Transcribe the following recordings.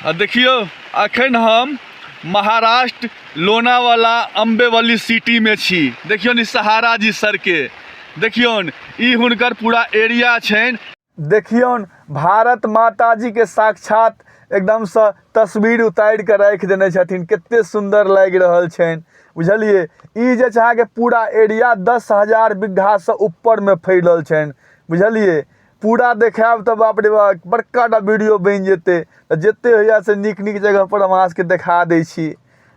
देखियो अखन हम महाराष्ट्र लोनावाला अम्बेवली सिटी में छी। देखियो नि सहारा जी सर के देखियो ई हुनकर पूरा एरिया छन। देखियो भारत माता जी के साक्षात एकदम से तस्वीर उतार के रख देने छथिन। कितने सुंदर लग रहल छन बुझलिए। ई जे के पूरा एरिया 10,000 बीघा से ऊपर में फैलल छन बुझलिए। पूरा देखाब तो बाप रे बाप बड़का टा वीडियो बन जेते। जते होइया से निक निक जगह पर हम अहाँ के देखा दै छी।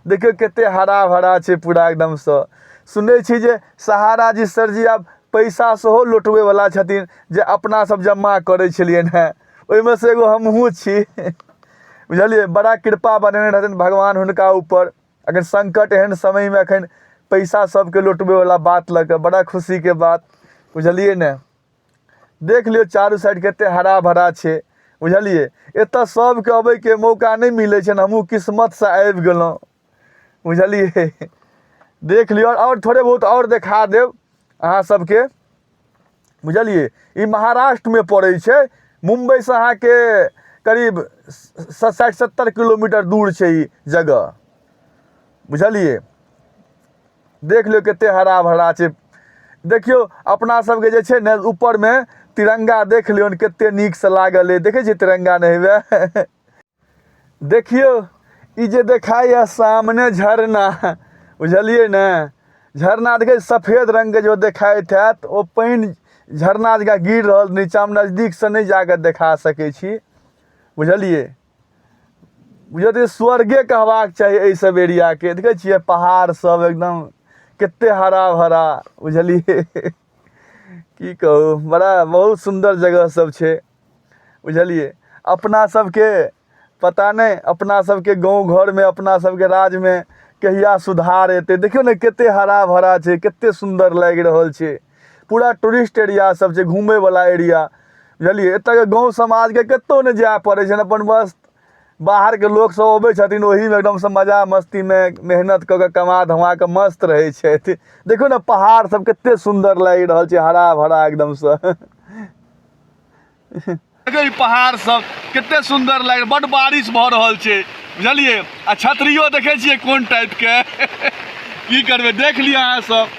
देखियो केते हरा भरा छे पूरा एकदम से। सुनै छी जे सहारा जी सर जी अब पैसा सेहो लुटवे वाला छथिन जे अपना सब जमा करे छलियन है। ओइ में से एगो हमहू छी बुझलिए। बड़ा कृपा बनेने रहथिन भगवान हुनका ऊपर। अगर संकट एहन समय में अखन पैसा सबके लुटवे वाला बात लगे बड़ा खुशी के बात बुझलिए ने। देख लियो चारू साइड केते हरा भरा छे बुझलिए। एतऽ सबके अबै के मौका नहीं मिले छे। हमहू किस्मत से आबि गेलौं बुझलिए। देख लियो और थोड़े बहुत और दिखा देव अहाँ सबके बुझलिए। ई महाराष्ट्र में पड़े छे। मुंबई से अहाँ के करीब 60-70 किलोमीटर दूर छे ई जगह बुझलिए। देख लियो केते हरा भरा छे। देखियो अपना सबके जे छे ने ऊपर में तिरंगा देख लियो केते नीक से लागल है। देखे छे तिरंगा नहबे देखियो ई जे देखाया सामने झरना बुझलिए ना। झरना देखे सफेद रंग के जो देखाइत हैत ओ पानी झरना जगह गिर रहल नीचा में। नजदीक से नहीं जाकर देखा सके छी बुझलिए। बुझलिए स्वर्गे कहबाक चाहिए एहि सब एरिया के। देखे छिए पहाड़ सब एकदम कितने हरा भरा बुझलिए। की कहू बड़ा बहुत सुंदर जगह सब छे बुझलिए। अपना सबके पता नहीं अपना सबके गांव घर में अपना सबके राज में कहिया सुधार हेतै। देखियो ने केते हरा भरा छे केते सुंदर लग रहल छे। पूरा टूरिस्ट एरिया सब छे घूमे वाला एरिया बुझलिए। एतऽ के गांव समाज के कतो नहीं जाय पड़े छे। अपन बस बाहर के लोग सब अबै छथिन ओही में एकदम से मजा मस्ती में मेहनत क के कमा धमा के मस्त रहे छे। देखो ना पहाड़ सब कितने सुंदर लग रहल छे हरा भरा एकदम से देखियो पहाड़ सब कितने सुंदर लग बड़ बारिश भ रहल छे बुझलिए। आ छतरियो देखे छिए कोन टाइप के की करबे देख लिया अहाँ सब।